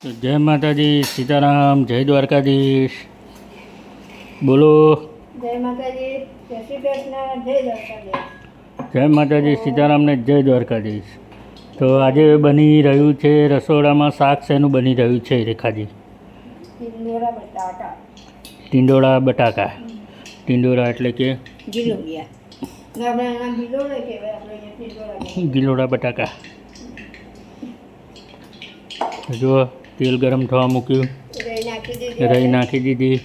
તો જય માતાજી, સીતારામ, જય દ્વારકાધીશ. બોલો. જય માતાજી, જય શ્રી કૃષ્ણ, જય દ્વારકાધીશ. જય માતાજી, સીતારામ ને જય દ્વારકાધીશ. તો આજે બની રહ્યું છે રસોડામાં શાક. શેનું બની રહ્યું છે રેખાજી? ટીંડોળા બટાકા. ટીંડોળા બટાકા. ટીંડોળા એટલે કે ગિલોડિયા. આપણે એના ગિલોડા કહેવાય, આપણે અહીંયા ટીંડોળા કહેવાય. ગિલોડા બટાકા. જો તેલ ગરમ થવા મૂક્યું, રાઈ નાખી દીધી,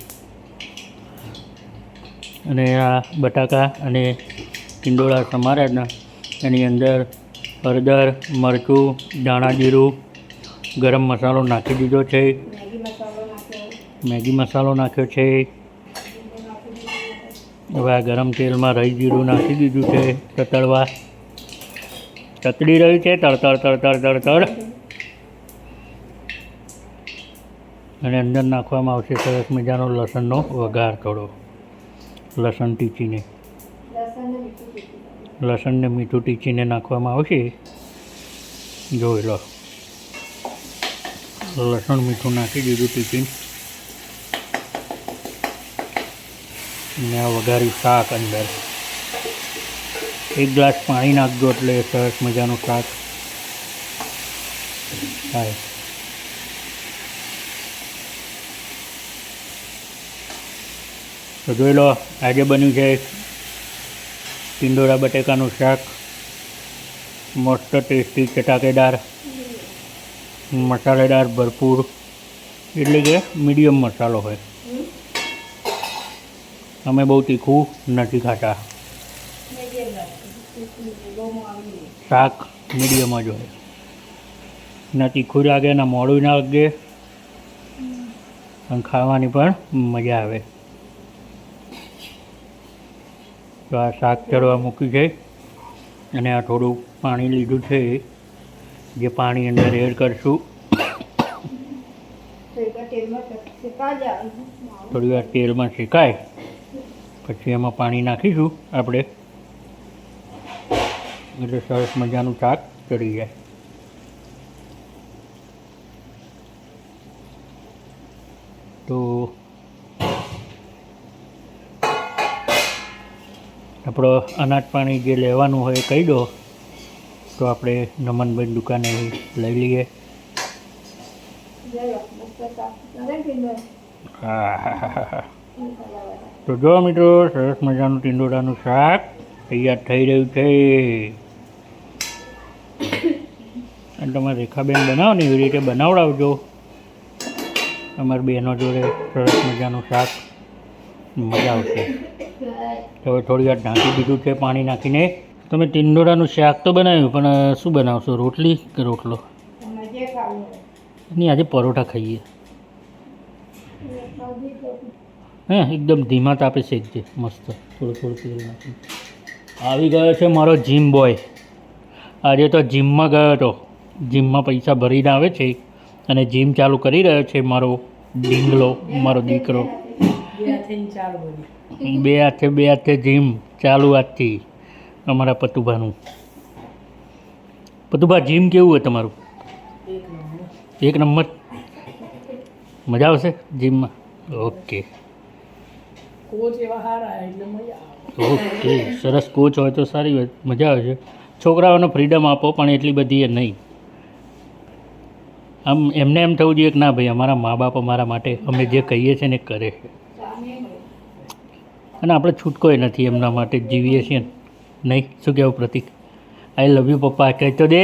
અને આ બટાકા અને ટીંડોળા સમાર્યા એની અંદર હળદર, મરચું, ધાણા જીરું, ગરમ મસાલો નાખી દીધો છે, મેગી મસાલો નાખ્યો છે. હવે આ ગરમ તેલમાં રાઈ જીરું નાખી દીધું છે તતડવા. તતડી રહ્યું છે, તડતડ તડતડ તડતડ. અને અંદર નાખવામાં આવશે સરસ મજાનો લસણનો વઘાર. થોડો લસણ ટીચીને, લસણને મીઠું ટીચીને નાખવામાં આવશે. જોઈ લો, લસણ મીઠું નાખી દીધું ટીચીને. ને આ વઘારી શાક અંદર. એક ગ્લાસ પાણી નાખજો એટલે સરસ મજાનું શાક થાય. તો જોઈ લો, આજે બન્યું છે ટીંડોળા બટેકાનું શાક. મસ્ત ટેસ્ટી, ચટાકેદાર, મસાલેદાર ભરપૂર, એટલે કે મીડિયમ મસાલો હોય. અમે બહુ તીખું નથી ખાતા, શાક મીડિયમ જ હોય. ના તીખું લાગે, ના મોડું ના લાગે, અને ખાવાની પણ મજા આવે. તો આ શાક ચડવા મૂક્યું છે, અને આ થોડું પાણી લીધું છે, જે પાણી અંદર એડ કરશું. થોડી વાર તેલમાં શેકાય પછી એમાં પાણી નાખીશું આપણે, એટલે સરસ મજાનું શાક ચડી જાય. તો આપણો અનાજ પાણી જે લેવાનું હોય કહી દો, તો આપણે નમનભાઈ દુકાને લઈ લઈએ. હા. તો જો મિત્રો, સરસ મજાનું ટીંડોળાનું શાક તૈયાર થઈ રહ્યું છે. અને તમારે રેખાબેન બનાવો ને એવી રીતે બનાવડાવજો. અમારી બહેનો જોડે સરસ મજાનું શાક, મજા આવશે. હવે થોડી વાર ઢાંકી દીધું છે પાણી નાખીને. તમે ટીંડોળાનું શાક તો બનાવ્યું, પણ શું બનાવશો? રોટલી કે રોટલો? નહીં, આજે પરોઠા ખાઈએ. હે, એકદમ ધીમા તાપે શેકજે, મસ્ત. થોડું થોડું તેલ નાખી. આવી ગયો છે મારો જીમ બોય. આજે તો જીમમાં ગયો હતો. જીમમાં પૈસા ભરીને આવે છે અને જીમ ચાલુ કરી રહ્યો છે મારો ડીંગલો, મારો દીકરો. બે હાથે જીમ ચાલુ આજથી અમારા પતુભાનું. પતુભા, જીમ કેવું હોય તમારું? એક નંબર. મજા આવશે જીમમાં? ઓકે ઓકે, સરસ કોચ હોય તો સારી હોય, મજા આવે છે. છોકરાઓને ફ્રીડમ આપો, પણ એટલી બધી એ નહીં. આમ એમને એમ થવું જોઈએ કે ના ભાઈ, અમારા મા બાપ અમારા માટે અમે જે કહીએ છીએ ને કરે છે, અને આપણે છૂટકોય નથી, એમના માટે જીવીએ છીએ નહીં. શું કહેવું પ્રતિક? આઈ લવ યુ પપ્પા કહી તો દે.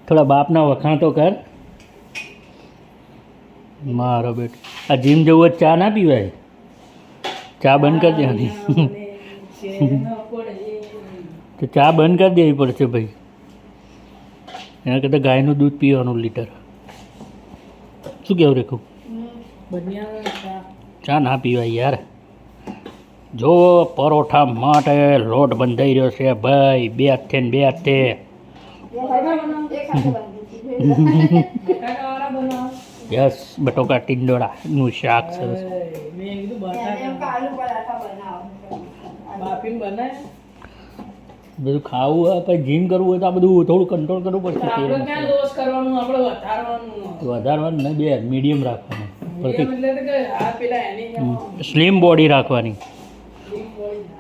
થોડા બાપના વખાણ તો કર મારો બેટ. આ જીમ જવું હોય ચા ના પીવાય? ચા બંધ કરી દેવાની. તો ચા બંધ કરી દેવી પડશે ભાઈ. એના કરતાં ગાયનું દૂધ પીવાનું લીટર. શું કહેવું રેખું? ચા ના પીવાય યાર. જો પરોઠા માટે લોટ બંધાઈ રહ્યો છે ભાઈ, બે હાથે ને બે હાથે. યસ, બટોકા ટીંડોળાનું શાક સરસ. બધું ખાવું હોય પછી જીમ કરવું હોય તો આ બધું થોડું કંટ્રોલ કરવું પડશે આપણે તેલ ક્યાં લોસ કરવાનું આપણે વધારવાનું વધારવાનું ને બે મીડિયમ રાખવાનું એટલે તો કે આ પેલા એની જેમ સ્લિમ બોડી રાખવાની big boy ના.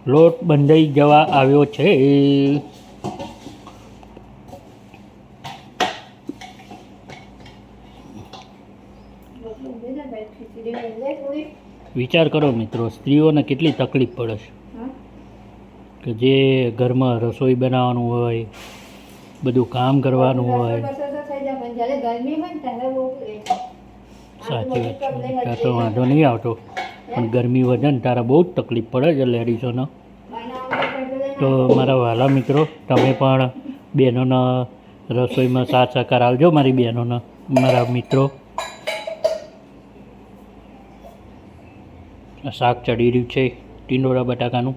લોટ બંધાઈ જવા આવ્યો છે રોટલી ઊંધી ને ભાઈ ખીચડી લે થોડી. વિચાર કરો મિત્રો સ્ત્રીઓને કેટલી તકલીફ પડે છે હા કે જે ઘરમાં રસોઈ બનાવવાનું હોય બધું કામ કરવાનું હોય રસોઈ બસો તો થઈ જાય પણ જ્યારે ગરમી હોય ને ત્યારે બહુ રહે. સાચી વાત છે ત્યાં તો વાંધો નહીં આવતો પણ ગરમી વધે ને તારા બહુ જ તકલીફ પડે છે લેડીઝોને તો મારા વહાલા મિત્રો તમે પણ બહેનોના રસોઈમાં સાથ સહકાર આવજો મારી બહેનોના મારા મિત્રો આ શાક ચડી રહ્યું છે ટીંડોળા બટાકાનું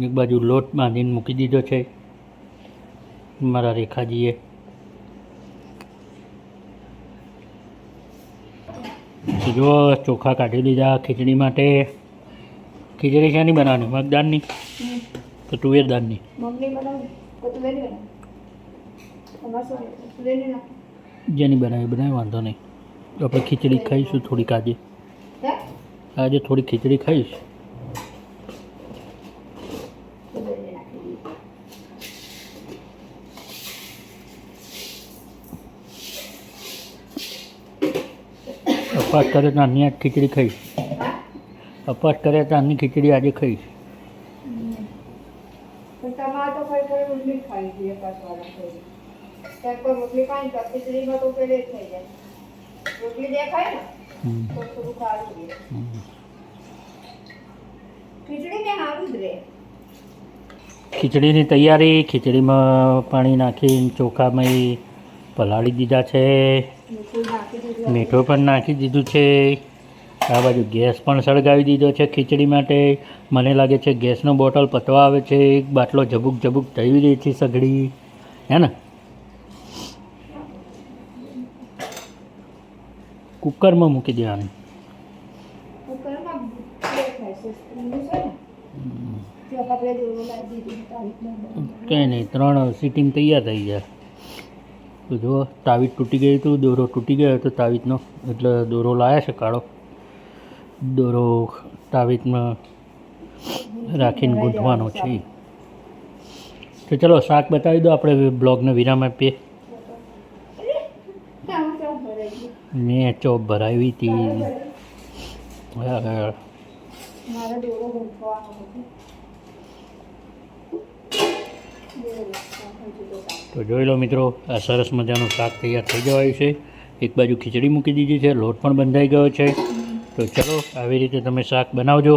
એક બાજુ લોટ બાંધીને મૂકી દીધો છે મારા રેખાજીએ તો જો ચોખા કાઢી લીધા ખીચડી માટે ખીચડી શાની બનાવવાની મગદાળની તો તુવેર દાળની મમ્મી બનાવું તો તું વેરી બનાવ. અમારે શું વેરી નાખ. જેની બનાવી વાંધો નહીં આપણે ખીચડી ખાઈશું થોડીક આજે હે આજે થોડી ખીચડી ખાઈશ તો વેરી નાખી દીધી. અપાસ કરે તો આની આજ ખીચડી ખાઈશ હા અપાસ કરે તો આની ખીચડી આજે ખાઈશ પણ તમારે તો કઈ કઈ રોટલી ખાઈ જોઈએ પાછવાળા થઈ ત્યાં કોઈ રોટલી ખાઈ તો ખીચડીમાં તો પેલે જ થઈ જાય. રોટલી દેખાય ને હમ. તો થોડું સારું રહે. હમ. ખીચડી ને સારું જ રહે. ખીચડીની તૈયારી ખીચડીમાં પાણી નાખીને ચોખામાં પલાળી દીધા છે મીઠું નાખી દીધું. મીઠું પણ નાખી દીધું છે આ બાજુ ગેસ પણ સળગાવી દીધો છે ખીચડી માટે મને લાગે છે ગેસનો બોટલ પતવા આવે છે એક બાટલો ઝબુક ઝબુક થઈ રહી છે સગડી હે ને કુકરમાં મૂકી દેવાની કુકરમાં દેખાય છે ઊંધું છે ને જો આપણે દોરો લાવી દીધું તારીખમાં કંઈ નહીં 3 સીટિંગ તૈયાર થઈ જાય તો જુઓ તાવીત તૂટી ગયું હતું દોરો તૂટી ગયો હતો તાવીતનો એટલે દોરો લાવ્યા છે કાળો દોરો તાવીતમાં રાખીને ગૂંથવાનો છે તો ચલો શાક બતાવી દો આપણે બ્લોગને વિરામ આપીએ મેં ચોપ ભરાવી હતી મારે દોરો ગૂંથવાનો હતો. તો જોઈ લો મિત્રો આ સરસ મજાનું શાક તૈયાર થઈ જવાયું છે એક બાજુ ખીચડી મૂકી દીધી છે લોટ પણ બંધાઈ ગયો છે તો ચલો આવી રીતે તમે શાક બનાવજો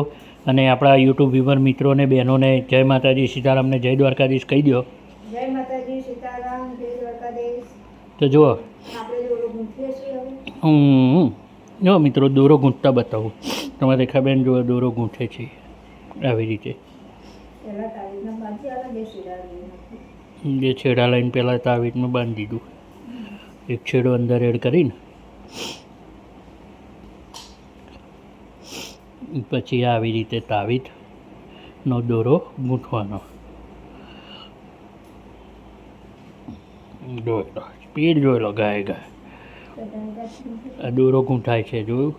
અને આપણા યુટ્યુબ વ્યુવર મિત્રોને બહેનોને જય માતાજી સીતારામને જય દ્વારકાધીશ કહી દો જય માતાજી સીતારામ જય દ્વારકાધીશ. તો જુઓ આપણે દોરો ગૂંથીએ છીએ હવે. જો મિત્રો દોરો ગૂંથતા બતાવું તમારે રેખાબેન જો દોરો ગૂંથે છે આવી રીતે પહેલાં તારીખમાં બાંધી આવે બે સીધા નાખી. જે છેડા લઈને પહેલાં તાવીતમાં બાંધી દીધું એક છેડો અંદર એડ કરીને પછી આવી રીતે તાવીતનો દોરો ગૂંથવાનો જોઈ લો સ્પીડ જોઈ લો ગાય ગાય આ દોરો ગૂંથાય છે જોયું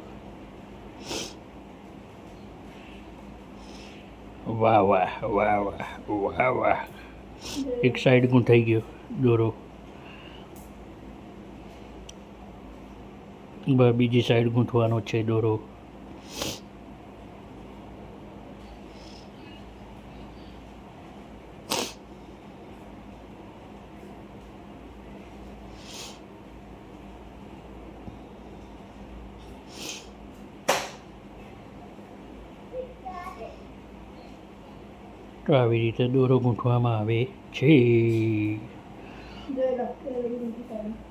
વાહ વાહ વાહ વાહ વાહ વાહ એક સાઈડ ગૂંથાઈ ગયો દોરો બીજી સાઈડ ગૂંથવાનો છે દોરો તો આવી રીતે દોરો ગૂંથવામાં આવે છે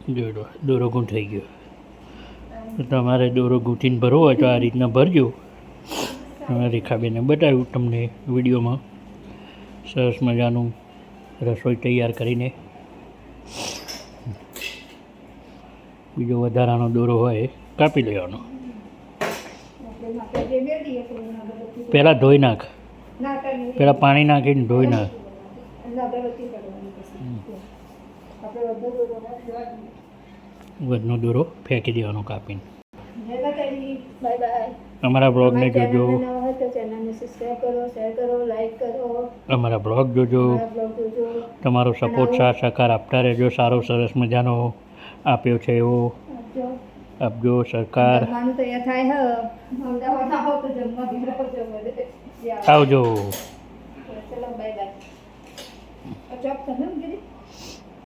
જોઈ લો દોરો ગૂંથાઈ ગયો તો તમારે દોરો ગૂંથીને ભરવો હોય તો આ રીતના ભરજો રેખાબેને બતાવ્યું તમને વિડીયોમાં સરસ મજાનું રસોઈ તૈયાર કરીને બીજો વધારાનો દોરો હોય કાપી લેવાનો આપણે જે બે દઈએ થોડું અગરબત્તી પહેલાં ધોઈ નાખ, ના કરવી પહેલાં પાણી નાખીને ધોઈ નાખ. અને અગરબત્તી કરવાની પછી આપણે બધો દોરો નાખી વધનો દોરો ફેંકી દેવાનો કાપીને. જય માતાજી, બાય બાય. અમારા બ્લોગને જોજો, નવા હોય તો ચેનલને સબસ્ક્રાઈબ કરો, શેર કરો, લાઈક કરો, અમારા બ્લોગ જોજો. મારા બ્લોગ જોજો. તમારો સપોર્ટ સાથ સહકાર આપતા રહેજો. સારો સરસ મજાનો આપ્યો છે એવો આપજો. આપજો સરકાર. જમવાનું તૈયાર થાય હ અમદાવાદ આવો તો જમવા ઘેર આવજો બધે. આવજો. ચલો બાય બાય. ચોપ તમે કીધી